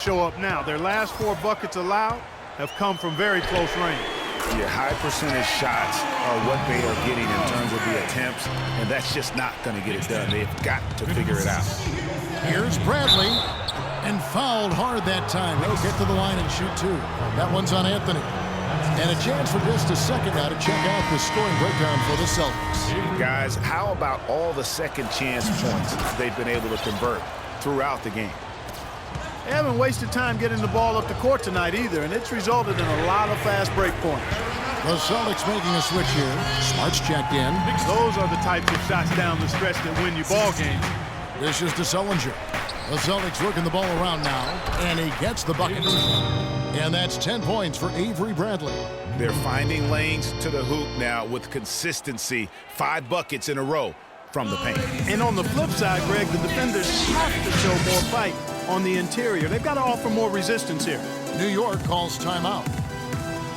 show up now. Their last 4 buckets allowed have come from very close range. Yeah, high percentage shots are what they are getting in terms of the attempts, and that's just not going to get it done. They've got to figure it out. Here's Bradley, and fouled hard that time. He'll get to the line and shoot 2. That one's on Anthony. And a chance for just a second now to check out the scoring breakdown for the Celtics. Guys, how about all the second chance points they've been able to convert throughout the game? They haven't wasted time getting the ball up the court tonight either, and it's resulted in a lot of fast break points. The Celtics making a switch here. Smart's checked in. Those are the types of shots down the stretch that win you ball games. This is to Sullinger. The Celtics working the ball around now, and he gets the bucket. And that's 10 points for Avery Bradley. They're finding lanes to the hoop now with consistency. 5 buckets in a row from the paint. And on the flip side, Greg, the defenders have to show more fight on the interior. They've got to offer more resistance here. New York calls timeout.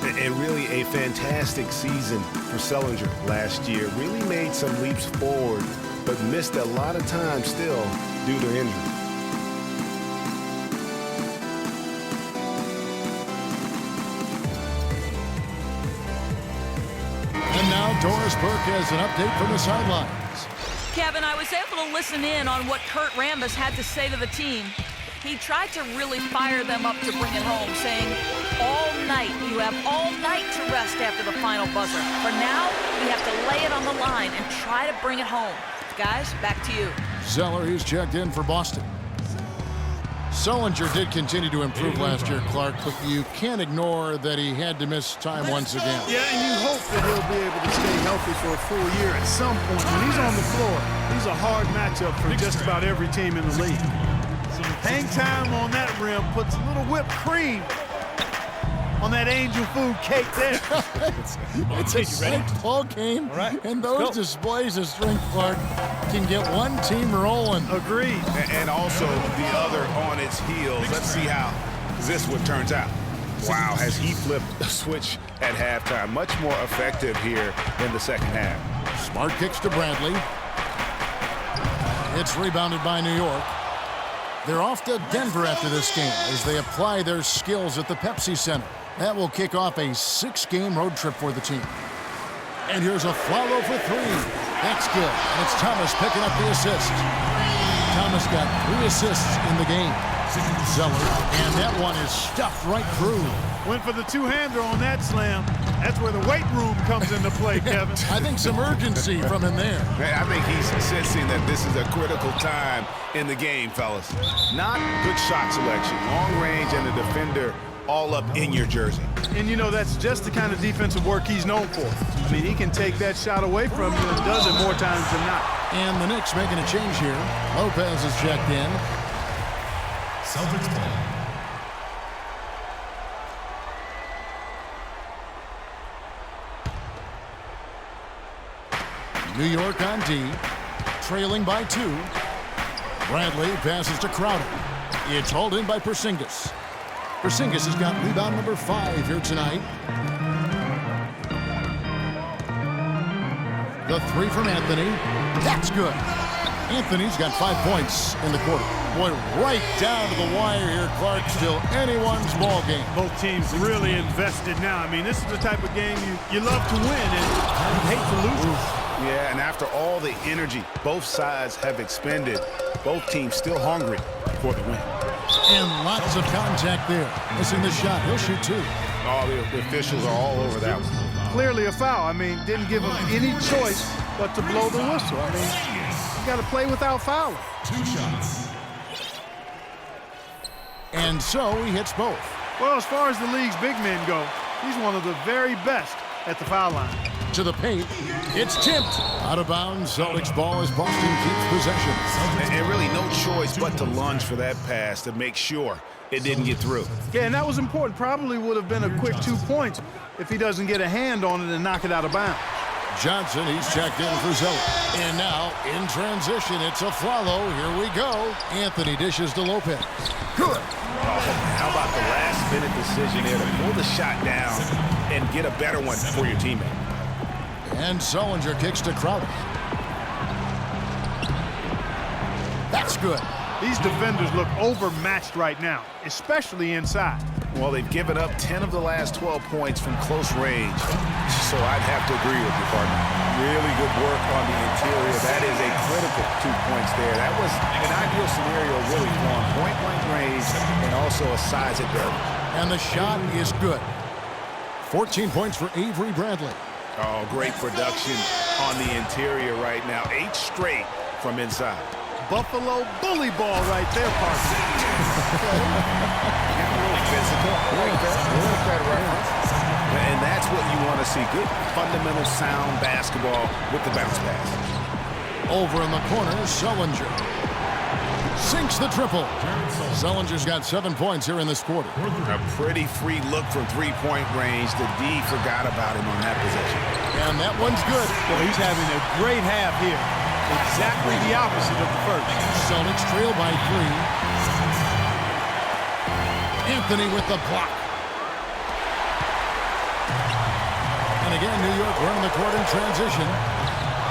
And really a fantastic season for Sullinger last year. Really made some leaps forward, but missed a lot of time still due to injury. And now Doris Burke has an update from the sidelines. Kevin, I was able to listen in on what Kurt Rambis had to say to the team. He tried to really fire them up to bring it home, saying, all night, you have all night to rest after the final buzzer. For now, we have to lay it on the line and try to bring it home. Guys, back to you. Zeller, who's checked in for Boston. Sullinger did continue to improve last year, Clark, but you can't ignore that he had to miss time once again. Yeah, and you hope that he'll be able to stay healthy for a full year at some point. When he's on the floor, he's a hard matchup for just about every team in the league. Hang time on that rim puts a little whipped cream on that angel food cake there. It's a strength ball game, and those displays of strength, Clark, can get one team rolling. Agreed. And also the other on its heels. Let's see how this one turns out. Wow, has he flipped a switch at halftime. Much more effective here in the second half. Smart kicks to Bradley. It's rebounded by New York. They're off to Denver after this game as they apply their skills at the Pepsi Center. That will kick off a 6-game road trip for the team. And here's a follow for 3. That's good. And it's Thomas picking up the assist. Thomas got 3 assists in the game. Zeller, and that one is stuffed right through. Went for the two-hander on that slam. That's where the weight room comes into play, Kevin. I think some urgency from him there. I think he's sensing that this is a critical time in the game, fellas. Not good shot selection, long range, and the defender all up in your jersey. And you know, that's just the kind of defensive work he's known for. I mean, he can take that shot away from you and does it more times than not. And the Knicks making a change here. Lopez is checked in. Celtics ball. New York on D, trailing by 2. Bradley passes to Crowder. It's hauled in by Porzingis. Porzingis has got rebound number 5 here tonight. The 3 from Anthony. That's good. Anthony's got 5 points in the quarter. Boy, right down to the wire here, Clark. Still anyone's ball game. Both teams really invested now. I mean, this is the type of game you love to win and you hate to lose. Yeah, and after all the energy both sides have expended, both teams still hungry for the win. And lots of contact there. Missing the shot. He'll shoot 2. All the officials are all over that one. Clearly a foul. I mean, didn't give him any choice but to blow the whistle. I mean, you got to play without fouling. 2 shots. And so he hits both. Well, as far as the league's big men go, he's one of the very best at the foul line. To the paint. It's tipped. Out of bounds. Celtics ball as Boston keeps possession. And really no choice but to lunge for that pass to make sure it didn't get through. Yeah, and that was important. Probably would have been a quick 2 points if he doesn't get a hand on it and knock it out of bounds. Johnson, he's checked in for Zeller. And now, in transition, it's a follow. Here we go. Anthony dishes to Lopez. Good. How about the last-minute decision there to pull the shot down and get a better one for your teammate? And Sullinger kicks to Crowder. That's good. These defenders look overmatched right now, especially inside. Well, they've given up 10 of the last 12 points from close range. So I'd have to agree with you, partner. Really good work on the interior. That is a critical 2 points there. That was an ideal scenario really for him. Point-blank range and also a size advantage. And the shot is good. 14 points for Avery Bradley. Oh, great production on the interior right now. 8 straight from inside. Buffalo bully ball right there, partner. Getting a little physical. I like that reference. And that's what you want to see. Good fundamental sound basketball with the bounce pass. Over in the corner, Sullinger sinks the triple. Sullinger's got 7 points here in this quarter. A pretty free look from three-point range. The D forgot about him on that possession. And that one's good. Well, he's having a great half here. Exactly the opposite of the first. Celtics trail by 3. Anthony with the block. And again, New York running the court in transition.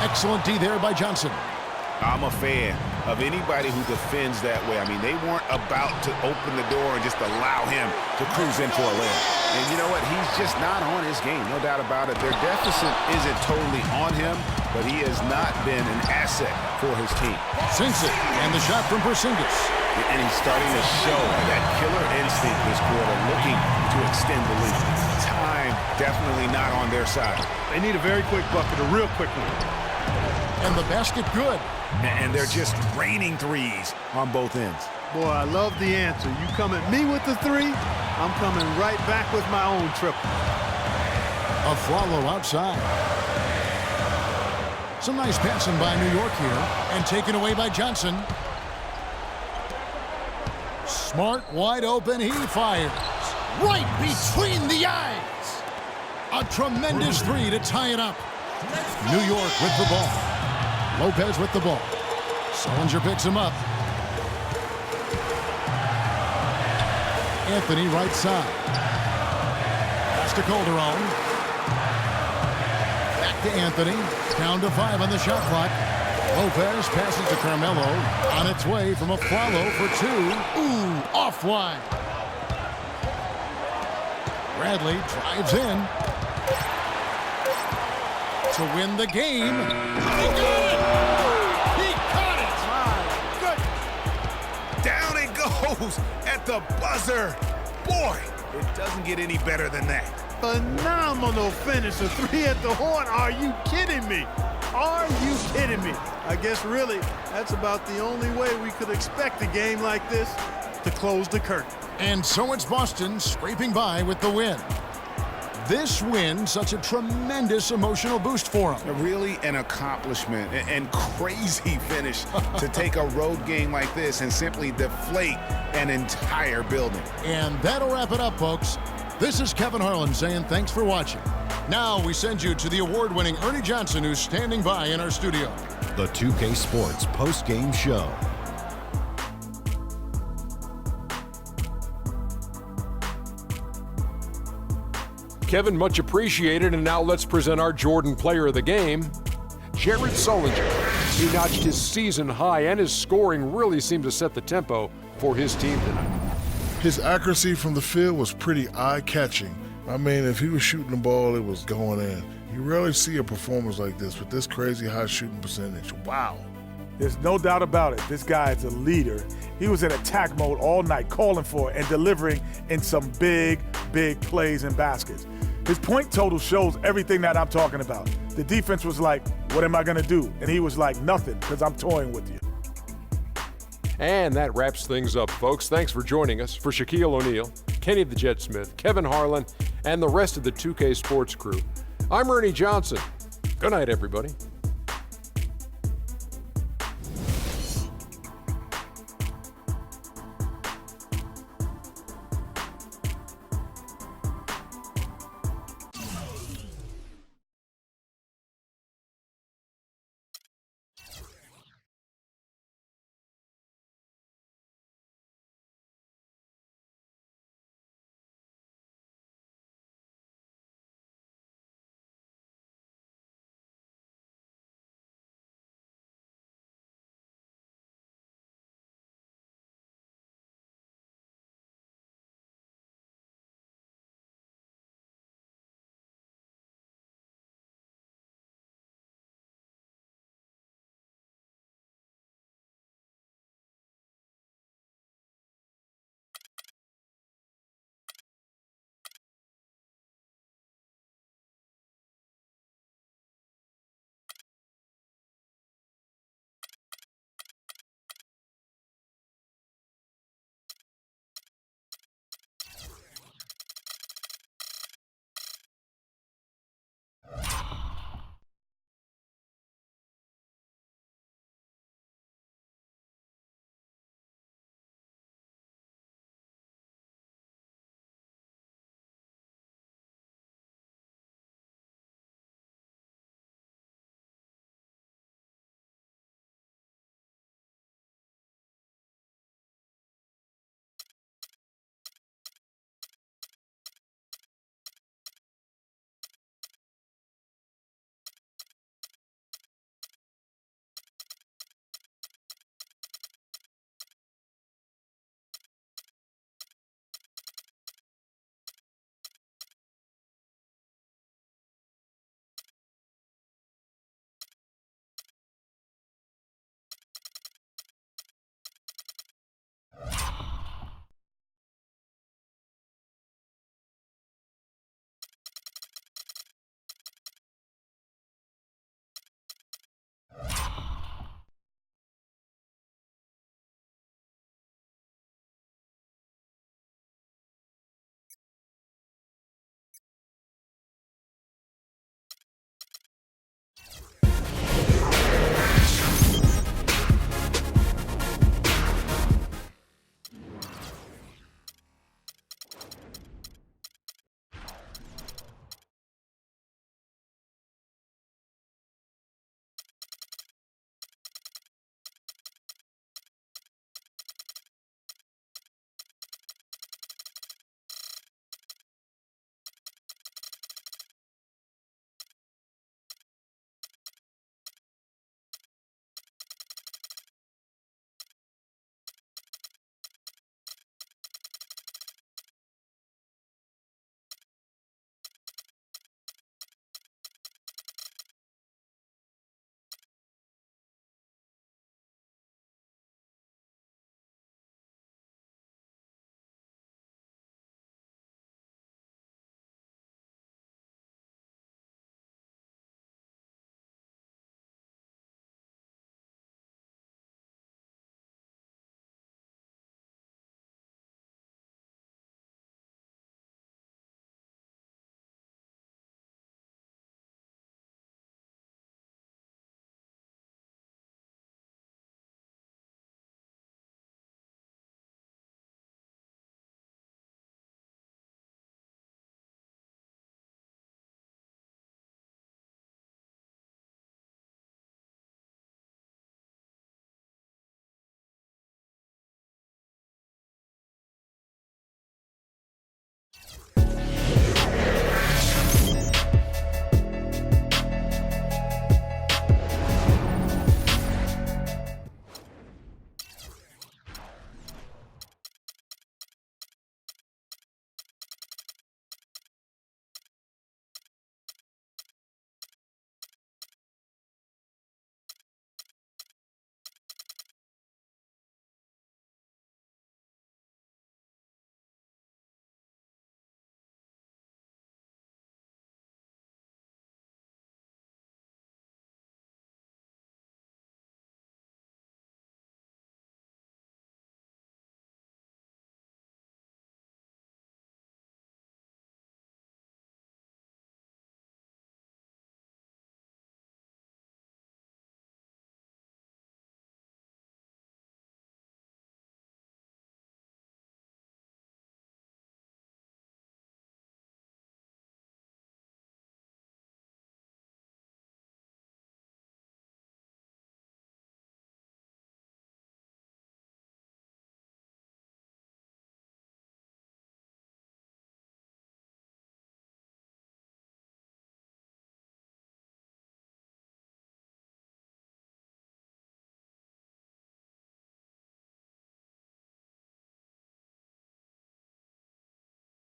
Excellent D there by Johnson. I'm a fan of anybody who defends that way. I mean, they weren't about to open the door and just allow him to cruise in for a layup. And you know what? He's just not on his game, no doubt about it. Their deficit isn't totally on him, but he has not been an asset for his team. Sinks it, and the shot from Porzingis. And he's starting to show that killer instinct this quarter, looking to extend the lead. Time definitely not on their side. They need a very quick bucket, a real quick one. And the basket good. And they're just raining threes on both ends. Boy, I love the answer. You come at me with the three, I'm coming right back with my own triple. A follow outside. Some nice passing by New York here, and taken away by Johnson. Smart, wide open, he fires. Right between the eyes. A tremendous three to tie it up. New York with the ball. Lopez with the ball. Sullinger picks him up. Anthony right side. Pass to Calderon. Back to Anthony. Down to 5 on the shot clock. Lopez passes to Carmelo. On its way from a follow for 2. Ooh, offline. Bradley drives in to win the game. He got it! He caught it! Down it goes at the buzzer. Boy, it doesn't get any better than that. Phenomenal finish. A three at the horn. Are you kidding me? Are you kidding me? I guess really that's about the only way we could expect a game like this to close the curtain. And so it's Boston scraping by with the win. This win, such a tremendous emotional boost for them. Really an accomplishment and crazy finish to take a road game like this and simply deflate an entire building. And that'll wrap it up, folks. This is Kevin Harlan saying thanks for watching. Now we send you to the award-winning Ernie Johnson, who's standing by in our studio. The 2K Sports post-game show. Kevin, much appreciated, and now let's present our Jordan Player of the Game, Jared Sullinger. He notched his season high, and his scoring really seemed to set the tempo for his team tonight. His accuracy from the field was pretty eye-catching. I mean, if he was shooting the ball, it was going in. You rarely see a performance like this with this crazy high shooting percentage. Wow. There's no doubt about it. This guy is a leader. He was in attack mode all night, calling for it and delivering in some big, big plays and baskets. His point total shows everything that I'm talking about. The defense was like, what am I going to do? And he was like, nothing, because I'm toying with you. And that wraps things up, folks. Thanks for joining us. For Shaquille O'Neal, Kenny the Jet Smith, Kevin Harlan, and the rest of the 2K Sports crew, I'm Ernie Johnson. Good night, everybody.